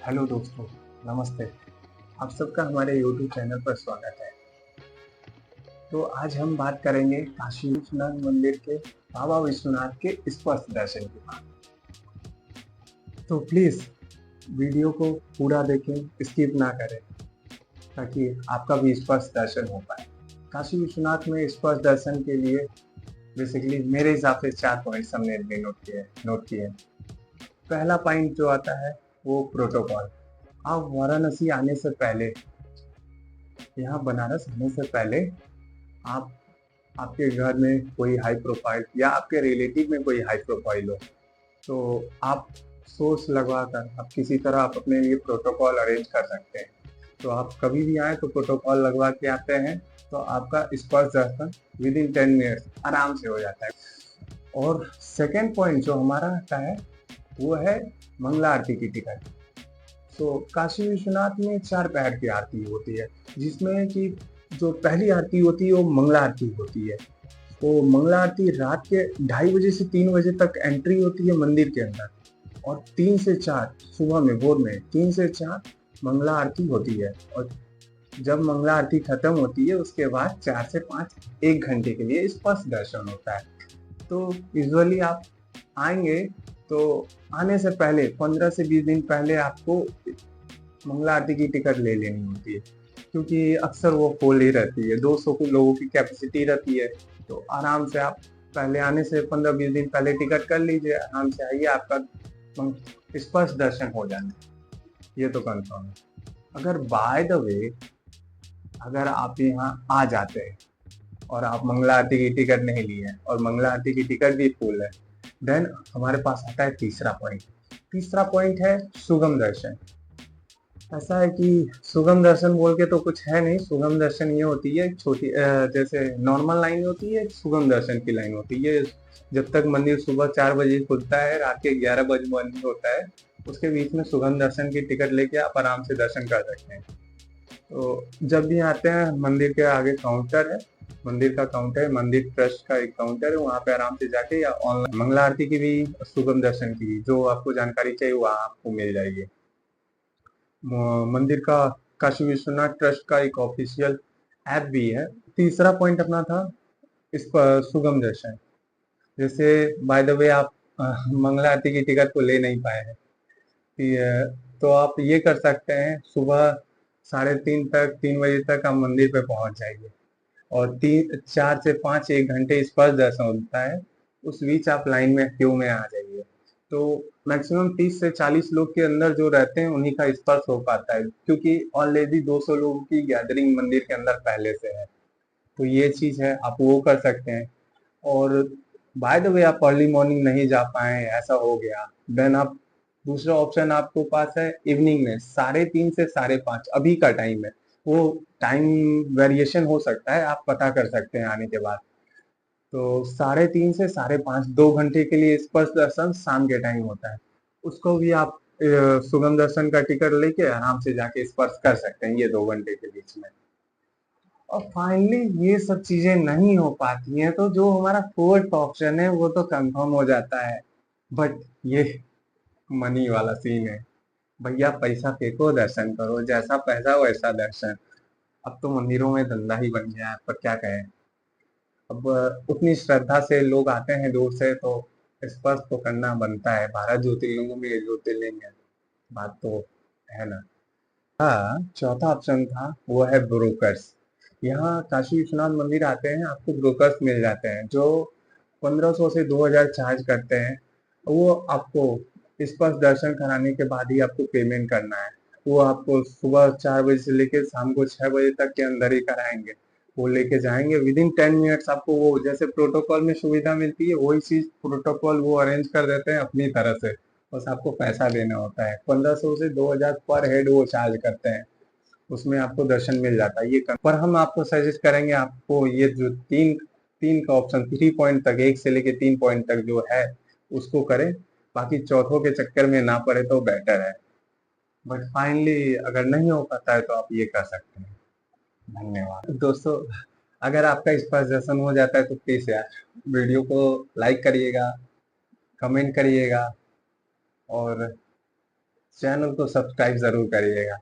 Hello दोस्तों, नमस्ते। आप सबका हमारे यूट्यूब चैनल पर स्वागत है। तो आज हम बात करेंगे काशी विश्वनाथ मंदिर के बाबा विश्वनाथ के स्पर्श दर्शन की बात। तो प्लीज वीडियो को पूरा देखें, स्किप ना करें, ताकि आपका भी स्पर्श दर्शन हो पाए। काशी विश्वनाथ में स्पर्श दर्शन के लिए बेसिकली मेरे हिसाब से 4 पॉइंट्स हमने नोट किए। पहला पॉइंट जो आता है वो प्रोटोकॉल। आप वाराणसी आने से पहले, यहाँ बनारस आने से पहले, आप आपके घर में कोई हाई प्रोफाइल या आपके रिलेटिव में कोई हाई प्रोफाइल हो, तो आप सोर्स लगवा कर आप किसी तरह आप अपने लिए प्रोटोकॉल अरेंज कर सकते हैं। तो आप कभी भी आए तो प्रोटोकॉल लगवा के आते हैं, तो आपका स्पर्श दर्शन विद इन 10 मिनट्स आराम से हो जाता है। और सेकेंड पॉइंट जो हमारा आता है वो है मंगला आरती की टिकट। तो काशी विश्वनाथ में 4 पहर की आरती होती है, जिसमें कि जो पहली आरती होती है वो मंगला आरती होती है। तो मंगला आरती रात के 2:30 से 3 बजे तक एंट्री होती है मंदिर के अंदर, और 3 से 4 सुबह में, भोर में 3 से 4 मंगला आरती होती है। और जब मंगला आरती खत्म होती है उसके बाद 4 से 5 1 घंटे के लिए स्पर्श दर्शन होता है। तो यूजुअली आप आएंगे तो आने से पहले 15 से 20 दिन पहले आपको मंगला आरती की टिकट ले लेनी होती है, क्योंकि अक्सर वो फुल ही रहती है, 200 लोगों की कैपेसिटी रहती है। तो आराम से आप पहले आने से 15-20 दिन पहले टिकट कर लीजिए, आराम से आइए, आपका स्पर्श दर्शन हो जाना, ये तो कंफर्म है। अगर बाय द वे अगर आप यहाँ आ जाते हैं और आप मंगला आरती की टिकट नहीं ली है और मंगला आरती की टिकट भी फुल है, देन हमारे पास आता है तीसरा पॉइंट। तीसरा पॉइंट है सुगम दर्शन। ऐसा है कि सुगम दर्शन बोल के तो कुछ है नहीं। सुगम दर्शन ये होती है छोटी, जैसे नॉर्मल लाइन होती है, सुगम दर्शन की लाइन होती है। जब तक मंदिर सुबह 4 बजे खुलता है, रात के 11 बजे बंद होता है, उसके बीच में सुगम दर्शन की टिकट लेके आप आराम से दर्शन कर सकते हैं। तो जब भी आते हैं, मंदिर के आगे काउंटर है, मंदिर का काउंटर, मंदिर ट्रस्ट का एक काउंटर है, वहाँ पे आराम से जाके, या ऑनलाइन मंगला आरती की भी, सुगम दर्शन की भी, जो आपको जानकारी चाहिए वहाँ आपको मिल जाएगी। मंदिर का, काशी विश्वनाथ ट्रस्ट का एक ऑफिशियल ऐप भी है। तीसरा पॉइंट अपना था इस पर सुगम दर्शन। जैसे बाय द वे आप मंगला आरती की टिकट को ले नहीं पाए हैं, तो आप ये कर सकते हैं, सुबह 3:30 तक, 3 बजे तक आप मंदिर पे पहुंच जाइए, और 4 से 5 1 घंटे स्पर्श दर्शन होता है, उस बीच आप लाइन में, क्यू में आ जाइए। तो मैक्सिमम 30 से 40 लोग के अंदर जो रहते हैं उन्हीं का स्पर्श हो पाता है, क्योंकि ऑलरेडी 200 लोगों की गैदरिंग मंदिर के अंदर पहले से है। तो ये चीज है, आप वो कर सकते हैं। और बाय द वे आप अर्ली मॉर्निंग नहीं जा पाए, ऐसा हो गया, देन आप, दूसरा ऑप्शन आपको पास है इवनिंग में 3:30 से 5:30, अभी का टाइम है। वो टाइम वेरिएशन हो सकता है, आप पता कर सकते हैं आने के बाद। तो 3:30 से 5:30, 2 घंटे के लिए स्पर्श दर्शन शाम के टाइम होता है। उसको भी आप सुगम दर्शन का टिकट लेके आराम से जाके स्पर्श कर सकते हैं, ये 2 घंटे के बीच में। और फाइनली ये सब चीजें नहीं हो पाती हैं, तो जो हमारा फोर्थ ऑप्शन है वो तो कंफर्म हो जाता है। बट ये मनी वाला सीन है, भैया पैसा फेंको, दर्शन करो, जैसा पैसा वैसा दर्शन। अब तो मंदिरों में धंधा ही बन गया है, पर क्या कहें। अब उतनी श्रद्धा से लोग आते हैं दूर से, तो स्पर्श तो करना बनता है। 12 ज्योतिर्लिंगों में एक ज्योतिर्लिंग है, बात तो है ना। हाँ, चौथा ऑप्शन था वो है ब्रोकर्स। यहाँ काशी विश्वनाथ मंदिर आते हैं, आपको ब्रोकर्स मिल जाते हैं जो 1500 से 2000 चार्ज करते हैं। वो आपको स्पर्श दर्शन कराने के बाद ही आपको पेमेंट करना है। वो आपको सुबह 4 बजे से लेकर शाम को 6 बजे तक के अंदर ही कराएंगे। वो लेके जाएंगे, विद इन 10 मिनट्स आपको वो, जैसे प्रोटोकॉल में सुविधा मिलती है, वही चीज प्रोटोकॉल वो अरेंज कर देते हैं अपनी तरह से। बस आपको पैसा देना होता है, 1500 से 2000 पर हेड वो चार्ज करते हैं, उसमें आपको दर्शन मिल जाता है। पर हम आपको सजेस्ट करेंगे, आपको ये जो तीन तीन का ऑप्शन, 3 पॉइंट तक, 1 से लेके 3 पॉइंट तक जो है उसको करें। बाकी चौथों के चक्कर में ना पड़े तो बेटर है। बट फाइनली अगर नहीं हो पाता है तो आप ये कर सकते हैं। धन्यवाद दोस्तों। अगर आपका स्पर्श दर्शन हो जाता है तो प्लीज यार वीडियो को लाइक करिएगा, कमेंट करिएगा, और चैनल को सब्सक्राइब जरूर करिएगा।